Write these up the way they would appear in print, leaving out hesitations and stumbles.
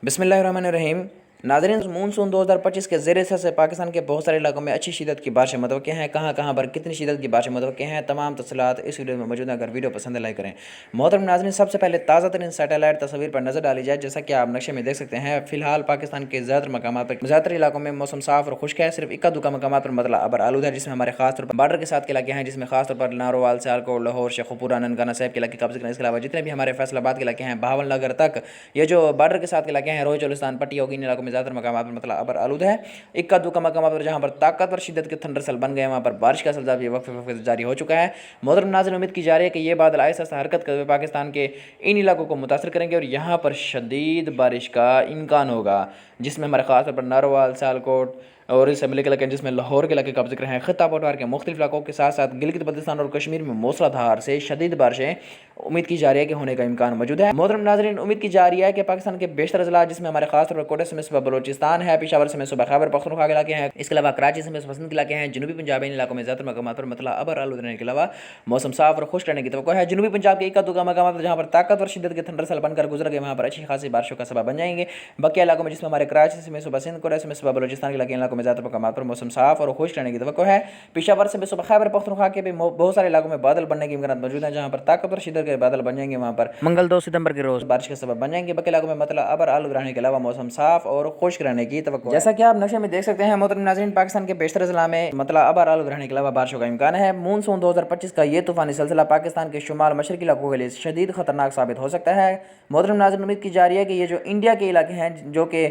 बिस्मिल्लाहिर्रहमानिर्रहीम। नाज़रीन, मानसून 2025 के ज़ेर असर से पाकिस्तान के बहुत सारे इलाकों में अच्छी शिद्दत की बारिशें मुतवक्किल हैं। कहाँ कहाँ पर कितनी शिद्दत की बारिशें मुतवक्किल हैं, तमाम तफसीलात इस वीडियो में मौजूद हैं। अगर वीडियो पसंद लाइक करें। मोहतरम नाज़रीन, सबसे पहले ताज़ा तरीन सैटेलाइट तस्वीर पर नज़र डाली जाए। जैसा कि आप नक्शे में देख सकते हैं, फिलहाल पाकिस्तान के ज़्यादातर इलाकों में मौसम साफ और खुश्क है। सिर्फ इक्का दुक्का मकामात पर मतलब अबर आलूद है, जिसमें हमारे खास तौर पर बार्डर के साथ के इलाके हैं, जिसमें खासतौर पर नारोवाल, सियालकोट, लाहौर, शेखुपुरा, ननकाना साहिब के इलाके कब्ज़ करें। इसके अलावा जितने भी हमारे फैसलाबाद के इलाके हैं, बहावल नगर तक, ये जो बार्डर के साथ के इलाके हैं, रोही चोलिस्तान, पट्टी होगी, इन इलाकों में ज़्यादातर मकामात पर मतलब अबर आलूद है। इक्का दुक्का मकामात पर जहाँ पर ताकतवर शिद्दत के थंडर सेल बन गए, वहाँ पर बारिश का सिलसिला भी वक्फे जारी हो चुका है। मोहतरम नाज़रीन, उम्मीद की जा रही है कि ये बादल आहिस्ता आहिस्ता हरकत करते हुए पाकिस्तान के इन इलाकों को मुतासर करेंगे और यहाँ पर शदीद बारिश का इम्कान होगा, जिसमें हमारे खास तौर पर नारोवाल, सियालकोट और इस अमले के इलाके, जिसमें लाहौर के इलाके का जिक्र है। खित्ता पटवार के मुख्तलिफ इलाकों के साथ साथ गिलगित बल्तिस्तान और कश्मीर में मूसलाधार से शदीद बारिशें उम्मीद की जा रही है कि होने का इम्कान मौजूद है। मोहतरम नाज़रीन, उम्मीद की जा रही है कि पाकिस्तान के बेशतर अजला, जिसमें हमारे खास तौर पर कोटा समेत सुबह बलोचिस्तान है, पेशावर समेत सुबह खैबर पख्तूनख्वा के इलाके हैं, इसके अलावा कराची समेत पसंद के इलाके हैं, जनूबी पंजाब, इन इलाकों में ज़्यादातर मकामात पर मतलब अबर आलूद रहने के अलावा मौसम साफ और खुश्क रहने की तवक्को है। जनूबी पंजाब के इक्का दुक्का मकामात जहाँ पर ताकतवर शिद्दत के थंडर सेल बनकर गुजर गए, वहाँ पर अच्छी खासी बारिशों का सबब बन जाएंगे। बाकी इलाकों में, जिसमें हमारे कराची समेत सुबह सिंध, कोटा समेत सुबह बलोचिस्तान के इलाकों में ज़्यादातर मकामात पर मौसम साफ और खुश्क रहने की तवक्को है। पेशावर से सुबह खैबर पख्तूनख्वा के भी बहुत सारे इलाकों में बादल बनने की इम्कान मौजूद है, जहाँ पर ताकतवर शिद्दत के बादल बन जाएंगे, वहाँ पर मंगल 2 सितंबर के रोज बारिश का सबब बन जाएंगे। बाकी इलाकों में मतलब अबर आलूद रहने के अलावा मौसम साफ और खुश्क रहने की तवक्को है। जैसा कि आप नक्शे में देख सकते हैं मोहतरम नाज़रीन, पाकिस्तान के बेशतर अजला में मतलब अबर आलूद रहने के अलावा बारिशों का इम्कान है। मानसून 2025 का ये तूफानी सिलसिला पाकिस्तान के शुमाल मशरकी इलाकों के लिए शदीद खतरनाक साबित हो सकता है। मोहतरम नाज़रीन, उम्मीद की जा रही है कि ये जो इंडिया के इलाके हैं, जो कि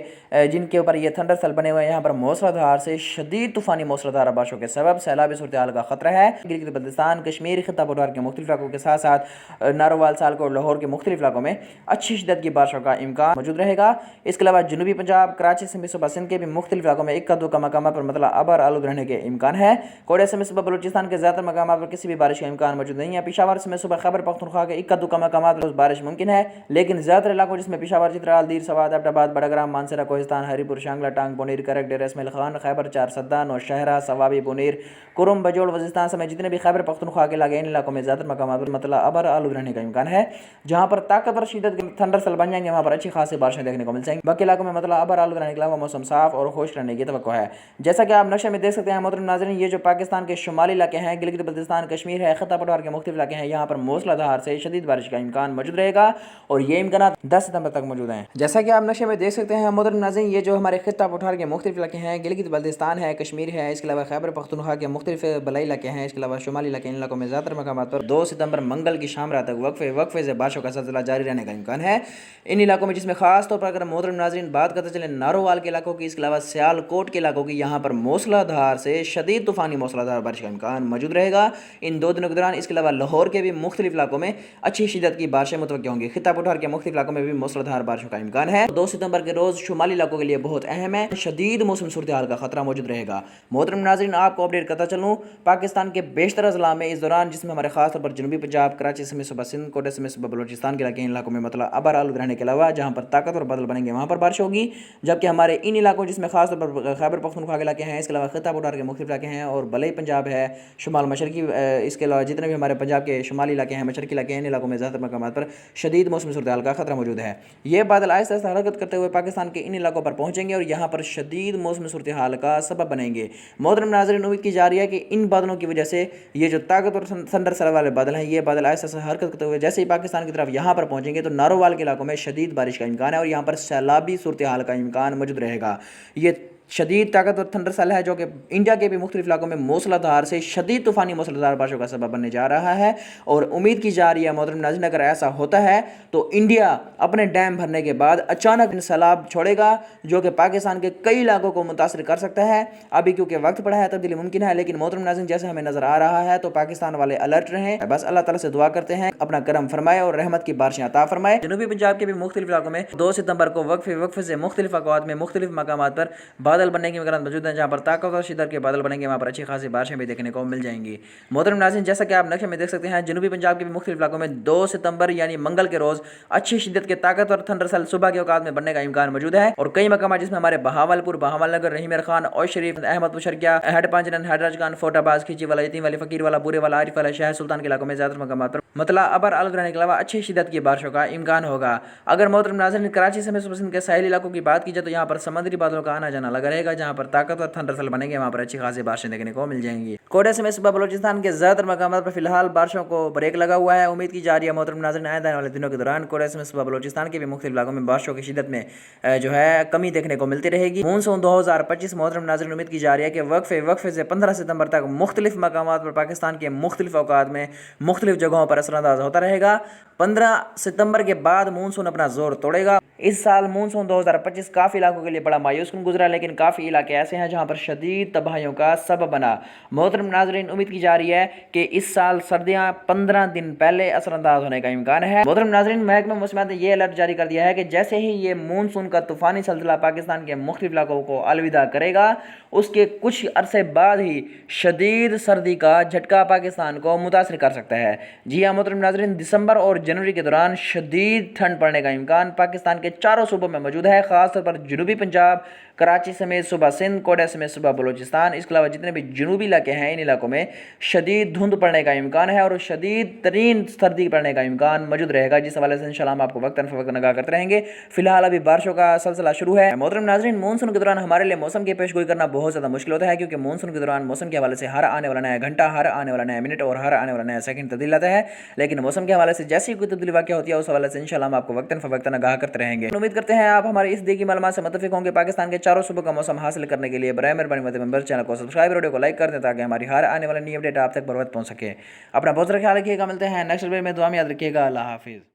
जिनके ऊपर ये थंडर सेल बने हुए हैं, यहाँ पर मूसलाधार से शदीद तूफानी मूसलाधार बारिशों के सबब सैलाबी सूरत हाल का खतरा है। गिलगित बल्तिस्तान, कश्मीर, खित्ता पटवार के मुख्तलिफ इलाकों के साथ साथ नारोवाल, सियालकोट, लाहौर के मुख्तलिफ इलाकों में अच्छी शिद्दत की बारिशों का इम्कान मौजूद रहेगा। इसके अलावा जनूबी पंजाब, कराची समेत सुबह सिंध के भी मुख्तलिफ इलाकों में इक्का दुक्का मकामात पर मतलब अबर आलूद रहने के इम्कान है। कोटा समेत सुबह बलूचिस्तान के ज़्यादातर मकामात पर किसी भी बारिश का इम्कान मौजूद नहीं है। पेशावर समेत सुबह खैबर पख्तूनख्वा के इक्का दुक्का मकामात पर बारिश मुमकिन है, लेकिन ज़्यादातर इलाकों, जिसमें पेशावर, चित्राल, दीर, सवाद, एबटाबाद, बड़ाग्राम, मानसरा, कोहिस्तान, हरीपुर, शांगला, टांग, पुनीर, करक, डेरा इसमाइल खान, खैबर, चार सद्दा, नौशहरा, सवाबी, पुनीर, कुरुम, बजोड़, वज़ीस्तान समेत जितने भी खैबर पख्तूनख्वा के इलाके, इन इलाकों में ज़्यादातर मकामात पर मतलब अबर आलूद रहने का इम्कान है, जहाँ पर ताकतवर शिद्दत के थंडर सेल बन जाएंगे, वहाँ पर अच्छी खासी बारिशें देखने को मिल जाएंगी। बाकी इलाकों में मतलब अबर आलूद रहने के अलावा मौसम साफ और खुश्क रहने की तवक्को है। जैसा कि आप नक्शे में देख सकते हैं मोहतरम नाज़रीन, ये जो पाकिस्तान के शुमाली इलाके हैं, गिलगित बल्तिस्तान, कश्मीर है, खित्ता पटवार के मुख्तलिफ इलाके हैं, यहाँ पर मूसलाधार से शदीद बारिश का इम्कान मौजूद रहेगा और ये इम्कान 10 सितंबर तक मौजूद हैं। जैसा कि आप नक्शे में देख सकते हैं मोहतरम नाज़रीन, ये जो हमारे खित्ता पटवार के मुख्तलिफ इलाके हैं, गिलगित बल्तिस्तान है, कश्मीर है, इसके अलावा खैबर पख्तूनख्वा के मुख्तलिफ बलाई इलाके हैं, इसके अलावा शुमाली इलाके, इन इलाकों में ज़्यादातर मकामात पर 2 सितंबर मंगल की शाम रात तक वक्फे से बारिशों का सिलसिला जारी रहने का इम्कान है इन इलाकों में, जिसमें खास तौर पर अगर मोहतरम नाज़रीन बात करते चले नारोवाल के इलाकों की, इसके अलावा सियालकोट के इलाकों की, यहाँ पर मूसलाधार से शदीद तूफानी मूसलाधार बारिश का इम्कान मौजूद रहेगा इन 2 दिनों के दौरान। इसके अलावा लाहौर के भी मुख्तलिफ इलाकों में अच्छी शिद्दत की बारिशें मुतवक्किल होंगी। खित्ता पटवार के मुख्तलिफ इलाकों में भी मूसलाधार बारिशों का इम्कान है। 2 सितंबर के रोज शुमाली इलाकों के लिए बहुत अहम है, शदीद मौसम सूरत हाल का खतरा मौजूद रहेगा। मोहतरम नाज़रीन, आपको अपडेट करता चलूँ, पाकिस्तान के बेशतर अजला में इस दौरान, जिसमें हमारे खास तौर पर जनूबी पंजाब, कराची समेत सुबह सिंध, कोटा समेत सुबह बलूचिस्तान के इलाके, इन इलाकों में मतलब अबर आलूद रहने के अलावा जहाँ पर ताकतवर बादल बनेंगे, वहाँ पर बारिश होगी। जबकि हमारे इन इलाकों, जिसमें खास तौर पर खैबर पख्तूनख्वा के इलाके हैं, इसके अलावा खित्ता पटवार के मुख्तलिफ इलाके हैं और बलई पंजाब है, शुमाल मशरकी, इसके अलावा जितने भी हमारे पंजाब के शुमाली इलाके हैं, मशरकी इलाके हैं, इन इलाकों में ज़्यादातर मकामात पर शदीद मौसमी सूरत हाल का खतरा मौजूद है। ये बादल आहिस्ता आहिस्ता हरकत करते हुए पाकिस्तान के इन इलाकों पर पहुँचेंगे और यहाँ पर शदीद मौसमी सूरत हाल का सबब बनेंगे। मोहतरम नाज़रीन, उम्मीद की जा रही है कि इन बादलों की वजह से ये जो ताकतवर थंडर सेल वाले बादल हैं, ये बादल आहिस्ता आहिस्ता हरकत करते हुए जैसे ही पाकिस्तान की तरफ यहाँ पर पहुँचेंगे तो नारोवाल के इलाकों में शदीद बारिश का इम्कान है और यहाँ पर सैलाबी सूरत हाल का इम्कान मौजूद रहेगा। ये शदीद ताकतवर थंडर सेल है, जो कि इंडिया के भी मुख्तलिफ इलाकों में मूसलाधार से शदीद तूफानी मूसलाधार बारिशों का सबब बनने जा रहा है और उम्मीद की जा रही है मोहतरम नाज़रीन, अगर ऐसा होता है तो इंडिया अपने डैम भरने के बाद अचानक सैलाब छोड़ेगा, जो कि पाकिस्तान के कई इलाकों को मुतासर कर सकता है। अभी क्योंकि वक्त पड़ा है, तब्दीली मुमकिन है, लेकिन मोहतरम नाज़रीन, जैसे हमें नजर आ रहा है तो पाकिस्तान वाले अलर्ट रहें। बस अल्लाह ताला से दुआ करते हैं अपना करम फरमाए और रहमत की बारिशें अता फरमाए। जनूबी पंजाब के भी मुख्तलिफ इलाकों में 2 सितंबर को वक्फे से मुख्तलिफ अवकात में मुख्तलिफ मकामात पर बादल बनने के इम्कान मौजूद हैं। जहाँ पर ताकतवर शिद्दत के बादल बनेंगे वहाँ पर अच्छी खासी बारिशें भी देखने को मिल जाएंगी। मोहतरम नाज़रीन, जैसा कि आप नक्शे में देख सकते हैं, जनूबी पंजाब के भी मुख्तलिफ इलाकों में 2 सितंबर यानी मंगल के रोज अच्छी शिद्दत के ताकतवर थंडर सेल सुबह के औकात में बनने का इम्कान मौजूद है। और कई मकाम जिसमें हमारे बहावलपुर, बहावल नगर, रहीम खान, और शरीफ, अहमदपुर, शर्किया, हेड पांचन, हैदराज खान, फोटाबाज, खींची वाला, यतीम वाली, फकीर वाला, बुरे वाला, आरिफ वाला, शहर सुल्तान के इलाकों में ज्यादातर मकाम पर मतला अबर आलूद रहने के अलावा अच्छी शिद्दत की बारिशों का इम्कान होगा। अगर मोहतरम नाज़रीन कराची समेत सिंध के साहिली इलाकों की बात की जाए तो यहाँ पर समुद्री बादलों का आना जाना लगा रहेगा। जहाँ पर ताकतवर थंडर सेल बनेंगे वहाँ पर अच्छी खासी बारिशें देखने को मिल जाएंगी। कोडा समेत सुबह बलोचिस्तान के ज्यादातर मकाम पर फिलहाल बारिशों को ब्रेक लगा हुआ है। उम्मीद की जा रही है मोहतरम नाज़रीन आने वाले दिनों के दौरान कोडा समेत सुबह बलोचिस्तान के भी मुख्तलिफ इलाकों में बारिशों की शिद्दत में जो है कमी देखने को मिलती रहेगी। मानसून 2025 मोहतरम नाज़रीन उम्मीद की जा रही है कि वक्फे से 15 सितंबर तक मुख्तलिफ मकामात पर पाकिस्तान के मुख्तलिफ औकात में मुख्तलिफ जगहों पर असरअंदाज होता रहेगा। 15 सितंबर के बाद मानसून अपना जोर तोड़ेगा। इस साल मानसून 2025 काफ़ी इलाकों के लिए बड़ा मायूसकुन गुजरा, लेकिन काफ़ी इलाके ऐसे हैं जहां पर शदीद तबाहियों का सबब बना। मोहतरम नाज़रीन उम्मीद की जा रही है कि इस साल सर्दियां 15 दिन पहले असरअंदाज होने का इम्कान है। मोहतरम नाज़रीन, महकमा मौसमियात ने यह अलर्ट जारी कर दिया है कि जैसे ही ये मानसून का तूफ़ानी सिलसिला पाकिस्तान के मुख्तलिफ इलाकों को अलविदा करेगा, उसके कुछ अरसे बाद ही शदीद सर्दी का झटका पाकिस्तान को मुतासर कर सकता है। जी हाँ मोहतरम नाज़रीन, दिसंबर और जनवरी के दौरान शदीद ठंड पड़ने का इम्कान पाकिस्तान के चारों सूबों में मौजूद है। खासतौर पर जनूबी पंजाब, कराची समेत सूबा सिंध, कोटा समेत सूबा बलोचिस्तान, इसके अलावा जितने भी जनूबी इलाके हैं इन इलाकों में शदीद धुंध पड़ने का इम्कान है और शदीद तरीन सर्दी पड़ने का इम्कान मौजूद रहेगा। जिस हवाले से इंशाल्लाह हम आपको वक्तन फ़वक्तन आगाह करते रहेंगे। फिलहाल अभी बारिशों का सिलसिला शुरू है। मोहतरम नाज़रीन, मानसून के दौरान हमारे लिए मौसम की पेशगोई करना बहुत ज़्यादा मुश्किल होता है, क्योंकि मानसून के दौरान मौसम के हवाले से हर आने वाला नया घंटा, हर आने वाला नया मिनट और हर आने वाला नया सेकंड तब्दील आता है। लेकिन मौसम के हवाले से जैसी कोई तब्दीली वाक़ होती है उस हवाले से इंशाल्लाह हम आपको वक्तन फ़वक्तन आगाह करते रहेंगे। उम्मीद करते हैं आप हमारी इस दी की मालूमात से मुत्तफ़िक़ होंगे। पाकिस्तान के चारों सूबों का मौसम हासिल करने के लिए बराए मेहरबानी मेंबर चैनल को सब्सक्राइब, वीडियो को लाइक कर दें ताकि हमारी हर आने वाली नई अपडेट आप तक बर वक्त पहुँच सके। अपना बहुत सारा ख्याल रखिएगा। मिलते हैं नेक्स्ट वीडियो में। दुआ में याद रखिएगा। अल्लाह हाफिज़।